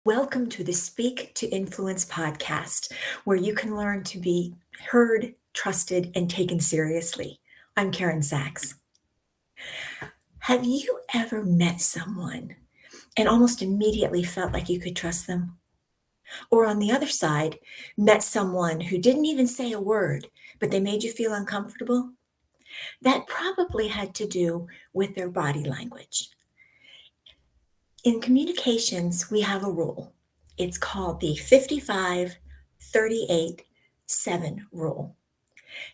Welcome to the Speak to Influence podcast, where you can learn to be heard, trusted, and taken seriously. I'm Karen Sachs. Have you ever met someone and almost immediately felt like you could trust them? Or on the other side, met someone who didn't even say a word, but they made you feel uncomfortable? That probably had to do with their body language. In communications, we have a rule. It's called the 55-38-7 rule.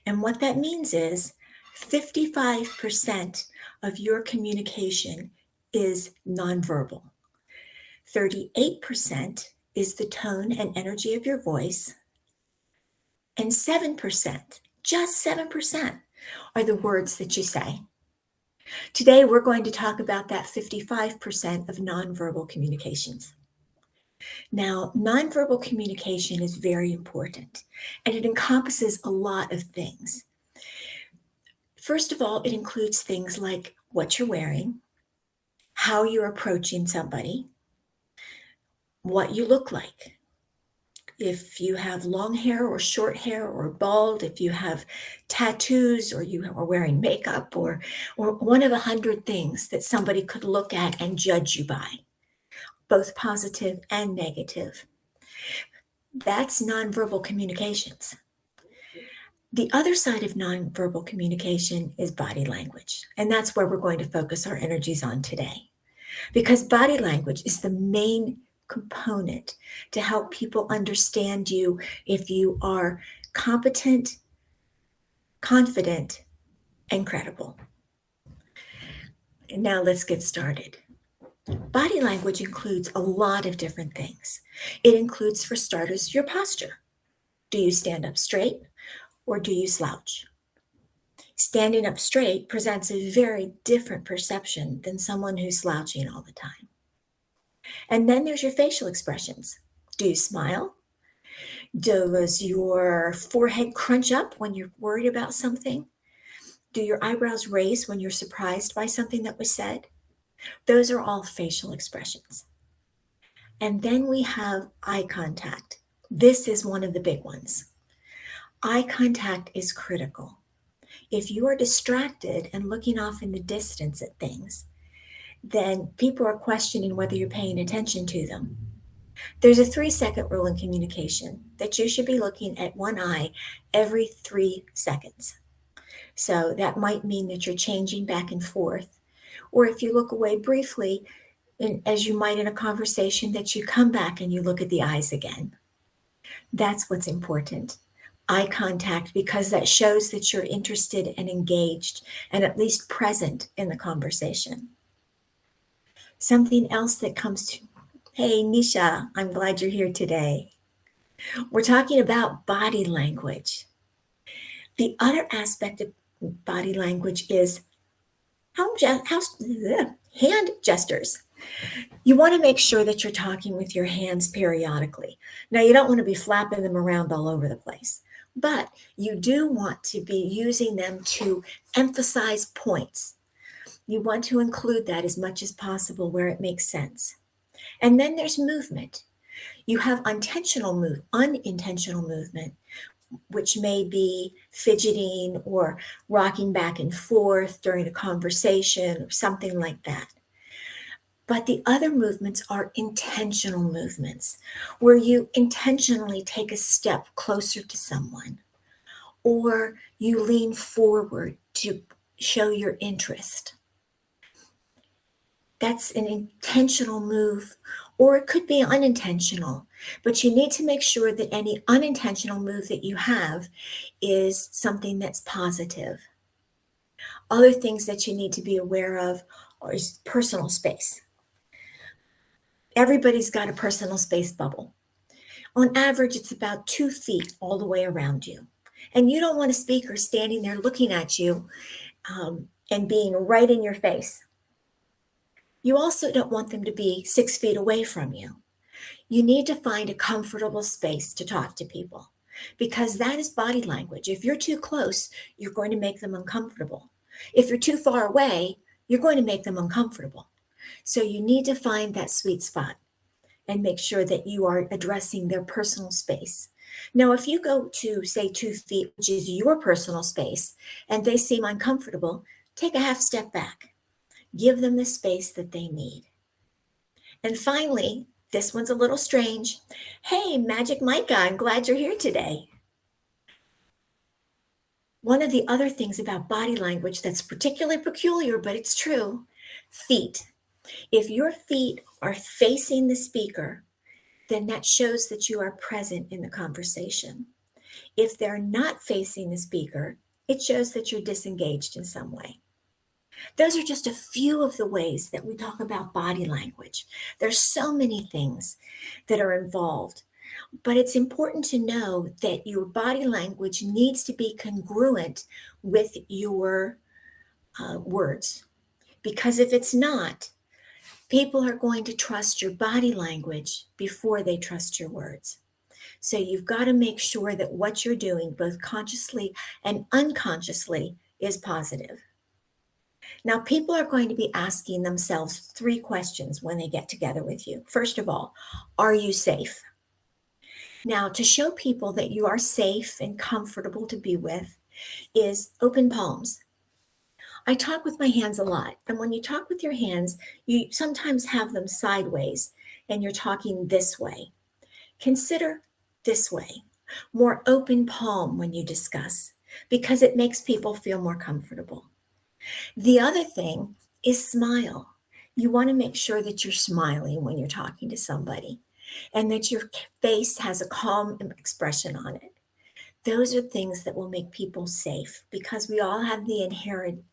And what that means is 55% of your communication is nonverbal. 38% is the tone and energy of your voice. And 7%, just 7%, are the words that you say. Today, we're going to talk about that 55% of nonverbal communications. Now, nonverbal communication is very important, and it encompasses a lot of things. First of all, it includes things like what you're wearing, how you're approaching somebody, what you look like. If you have long hair or short hair or bald, if you have tattoos or you are wearing makeup or one of 100 things that somebody could look at and judge you by, both positive and negative. That's nonverbal communications. The other side of nonverbal communication is body language, and that's where we're going to focus our energies on today. Because body language is the main component to help people understand you if you are competent, confident, and credible. And now let's get started. Body language includes a lot of different things. It includes, for starters, your posture. Do you stand up straight or do you slouch? Standing up straight presents a very different perception than someone who's slouching all the time. And then there's your facial expressions. Do you smile? Does your forehead crunch up when you're worried about something? Do your eyebrows raise when you're surprised by something that was said? Those are all facial expressions. And then we have eye contact. This is one of the big ones. Eye contact is critical. If you are distracted and looking off in the distance at things, then people are questioning whether you're paying attention to them. There's a 3-second rule in communication that you should be looking at one eye every 3 seconds. So that might mean that you're changing back and forth. Or if you look away briefly, as you might in a conversation, that you come back and you look at the eyes again. That's what's important. Eye contact, because that shows that you're interested and engaged and at least present in the conversation. Something else that comes to, hey, Nisha, I'm glad you're here today. We're talking about body language. The other aspect of body language is hand gestures. You want to make sure that you're talking with your hands periodically. Now, you don't want to be flapping them around all over the place, but you do want to be using them to emphasize points. You want to include that as much as possible where it makes sense. And then there's movement. You have unintentional movement, which may be fidgeting or rocking back and forth during a conversation or something like that. But the other movements are intentional movements, where you intentionally take a step closer to someone, or you lean forward to show your interest. That's an intentional move, or it could be unintentional, but you need to make sure that any unintentional move that you have is something that's positive. Other things that you need to be aware of is personal space. Everybody's got a personal space bubble. On average, it's about 2 feet all the way around you. And you don't want a speaker standing there looking at you and being right in your face. You also don't want them to be 6 feet away from you. You need to find a comfortable space to talk to people, because that is body language. If you're too close, you're going to make them uncomfortable. If you're too far away, you're going to make them uncomfortable. So you need to find that sweet spot. and make sure that you are addressing their personal space. Now, if you go to, say, 2 feet, which is your personal space, and they seem uncomfortable, take a half step back. Give them the space that they need. And finally, this one's a little strange. Hey, Magic Micah, I'm glad you're here today. One of the other things about body language that's particularly peculiar, but it's true, feet. If your feet are facing the speaker, then that shows that you are present in the conversation. If they're not facing the speaker, it shows that you're disengaged in some way. Those are just a few of the ways that we talk about body language. There's so many things that are involved, but it's important to know that your body language needs to be congruent with your words. Because if it's not, people are going to trust your body language before they trust your words. So you've got to make sure that what you're doing, both consciously and unconsciously, is positive. Now, people are going to be asking themselves 3 questions when they get together with you. First of all, are you safe? Now, to show people that you are safe and comfortable to be with is open palms. I talk with my hands a lot. And when you talk with your hands, you sometimes have them sideways and you're talking this way. Consider this way, more open palm when you discuss, because it makes people feel more comfortable. The other thing is smile. You want to make sure that you're smiling when you're talking to somebody and that your face has a calm expression on it. Those are things that will make people safe because we all have the inherent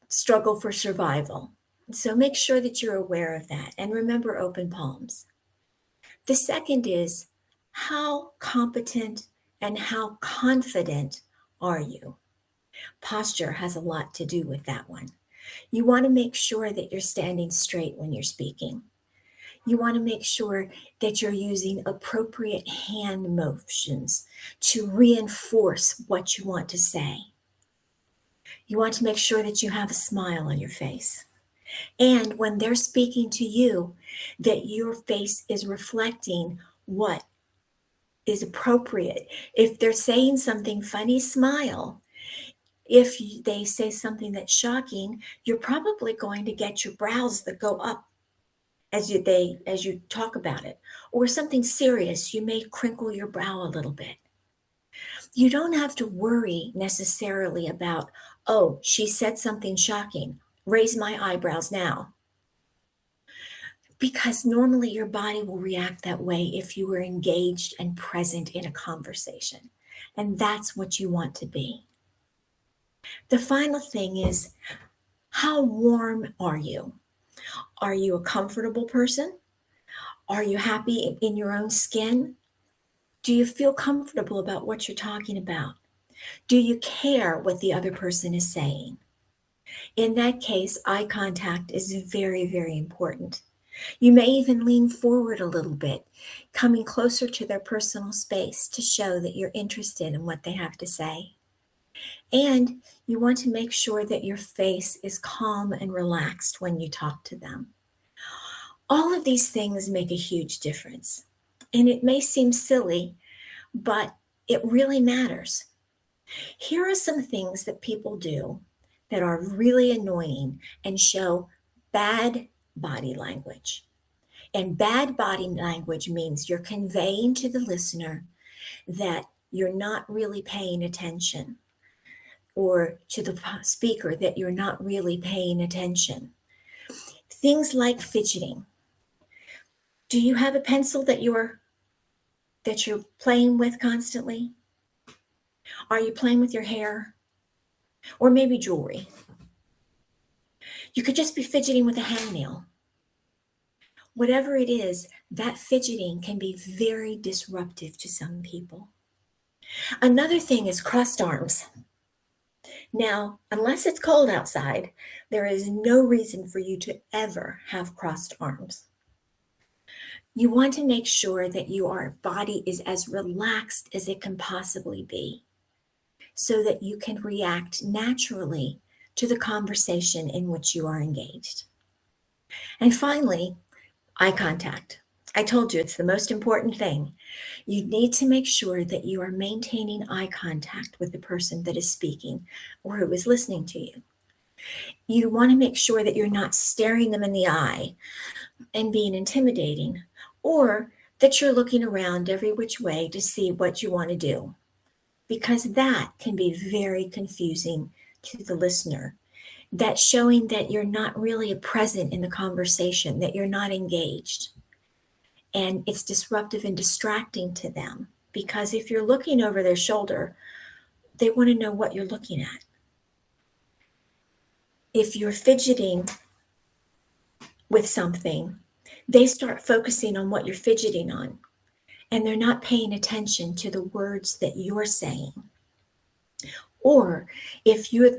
struggle for survival. So make sure that you're aware of that and remember open palms. The second is how competent and how confident are you? Posture has a lot to do with that one. You want to make sure that you're standing straight when you're speaking. You want to make sure that you're using appropriate hand motions to reinforce what you want to say. You want to make sure that you have a smile on your face. And when they're speaking to you, that your face is reflecting what is appropriate. If they're saying something funny, smile. If they say something that's shocking, you're probably going to get your brows that go up as you talk about it. Or something serious, you may crinkle your brow a little bit. You don't have to worry necessarily about, oh, she said something shocking. Raise my eyebrows now. Because normally your body will react that way if you were engaged and present in a conversation. And that's what you want to be. The final thing is, how warm are you? Are you a comfortable person? Are you happy in your own skin? Do you feel comfortable about what you're talking about? Do you care what the other person is saying? In that case, eye contact is very, very important. You may even lean forward a little bit, coming closer to their personal space to show that you're interested in what they have to say. And you want to make sure that your face is calm and relaxed when you talk to them. All of these things make a huge difference. And it may seem silly, but it really matters. Here are some things that people do that are really annoying and show bad body language. And bad body language means you're conveying to the listener that you're not really paying attention, or to the speaker that you're not really paying attention. Things like fidgeting. Do you have a pencil that you're playing with constantly? Are you playing with your hair? Or maybe jewelry? You could just be fidgeting with a hangnail. Whatever it is, that fidgeting can be very disruptive to some people. Another thing is crossed arms. Now, unless it's cold outside, there is no reason for you to ever have crossed arms. You want to make sure that your body is as relaxed as it can possibly be, so that you can react naturally to the conversation in which you are engaged. And finally, eye contact. I told you it's the most important thing. You need to make sure that you are maintaining eye contact with the person that is speaking or who is listening to you. You want to make sure that you're not staring them in the eye and being intimidating, or that you're looking around every which way to see what you want to do, because that can be very confusing to the listener. That's showing that you're not really present in the conversation, that you're not engaged. And it's disruptive and distracting to them, because if you're looking over their shoulder, they want to know what you're looking at. If you're fidgeting with something, they start focusing on what you're fidgeting on, and they're not paying attention to the words that you're saying. Or if you're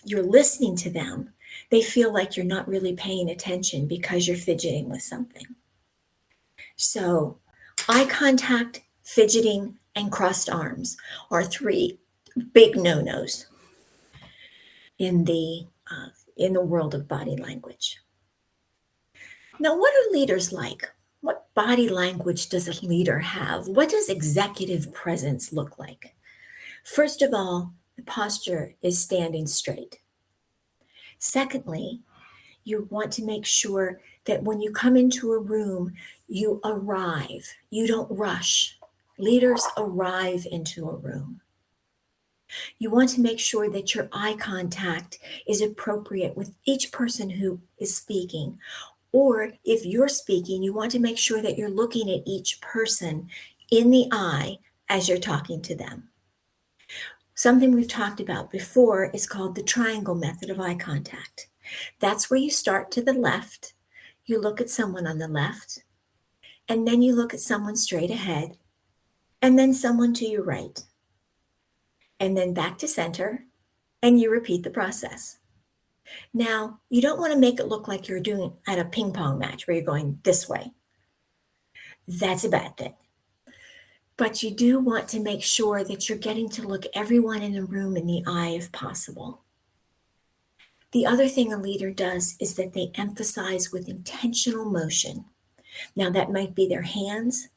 listening to them, they feel like you're not really paying attention because you're fidgeting with something. So eye contact, fidgeting, and crossed arms are three big no-nos in the world of body language. Now, what are leaders like? What body language does a leader have? What does executive presence look like? First of all, the posture is standing straight. Secondly, you want to make sure that when you come into a room, you arrive. You don't rush. Leaders arrive into a room. You want to make sure that your eye contact is appropriate with each person who is speaking. Or if you're speaking, you want to make sure that you're looking at each person in the eye as you're talking to them. Something we've talked about before is called the triangle method of eye contact. That's where you start to the left, you look at someone on the left, and then you look at someone straight ahead, and then someone to your right, and then back to center, and you repeat the process. Now, you don't want to make it look like you're doing at a ping pong match where you're going this way. That's a bad thing. But you do want to make sure that you're getting to look everyone in the room in the eye if possible. The other thing a leader does is that they emphasize with intentional motion. Now, that might be their hands.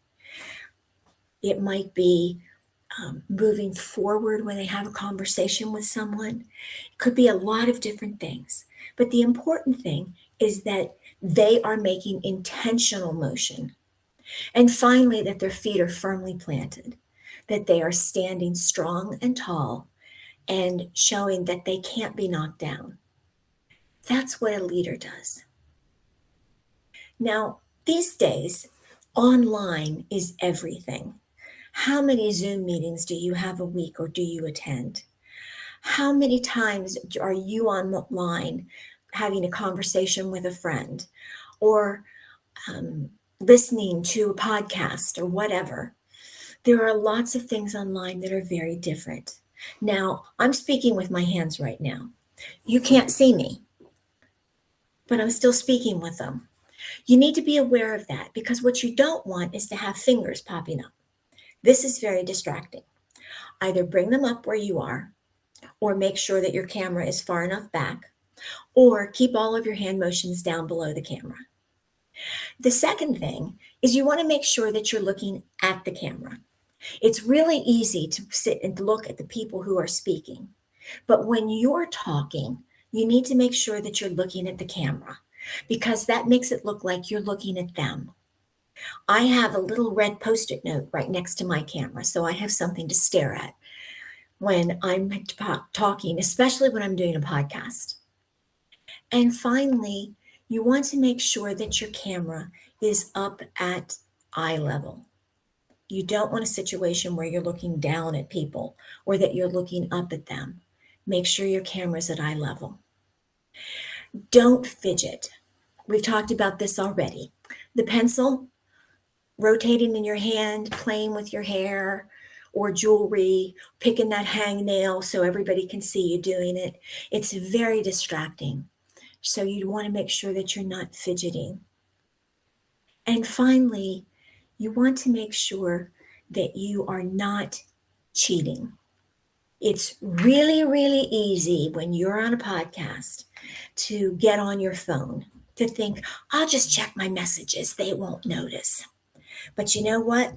It might be moving forward when they have a conversation with someone. It could be a lot of different things. But the important thing is that they are making intentional motion. And finally, that their feet are firmly planted, that they are standing strong and tall and showing that they can't be knocked down. That's what a leader does. Now, these days, online is everything. How many Zoom meetings do you have a week or do you attend? How many times are you online having a conversation with a friend or listening to a podcast or whatever? There are lots of things online that are very different. Now, I'm speaking with my hands right now. You can't see me, but I'm still speaking with them. You need to be aware of that, because what you don't want is to have fingers popping up. This is very distracting. Either bring them up where you are, or make sure that your camera is far enough back, or keep all of your hand motions down below the camera. The second thing is you want to make sure that you're looking at the camera. It's really easy to sit and look at the people who are speaking, but when you're talking, you need to make sure that you're looking at the camera, because that makes it look like you're looking at them. I have a little red Post-it note right next to my camera, so I have something to stare at when I'm talking, especially when I'm doing a podcast. And finally, you want to make sure that your camera is up at eye level. You don't want a situation where you're looking down at people or that you're looking up at them. Make sure your camera's at eye level. Don't fidget. We've talked about this already. The pencil rotating in your hand, playing with your hair or jewelry, picking that hangnail so everybody can see you doing it. It's very distracting. So you want to make sure that you're not fidgeting. And finally, you want to make sure that you are not cheating. It's really, really easy when you're on a podcast to get on your phone, to think, I'll just check my messages, they won't notice. But you know what?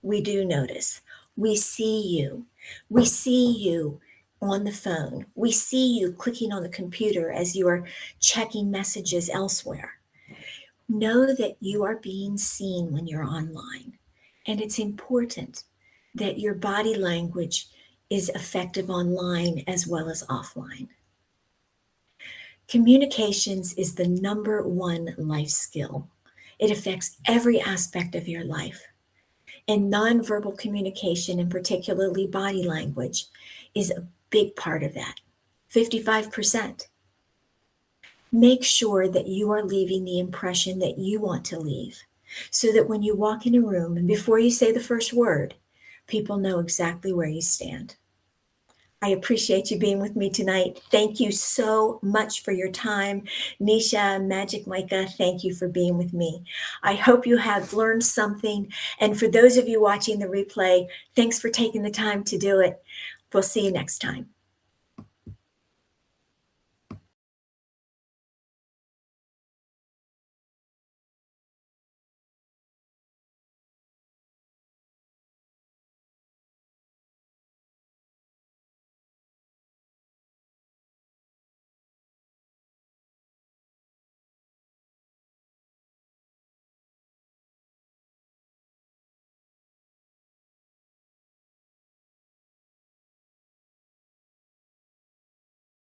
We do notice. We see you. We see you on the phone. We see you clicking on the computer as you are checking messages elsewhere. Know that you are being seen when you're online. And it's important that your body language is effective online as well as offline. Communications is the number one life skill. It affects every aspect of your life. And nonverbal communication, and particularly body language, is a big part of that. 55%. Make sure that you are leaving the impression that you want to leave, so that when you walk in a room and before you say the first word, people know exactly where you stand. I appreciate you being with me tonight. Thank you so much for your time. Nisha, Magic Micah, thank you for being with me. I hope you have learned something. And for those of you watching the replay, thanks for taking the time to do it. We'll see you next time.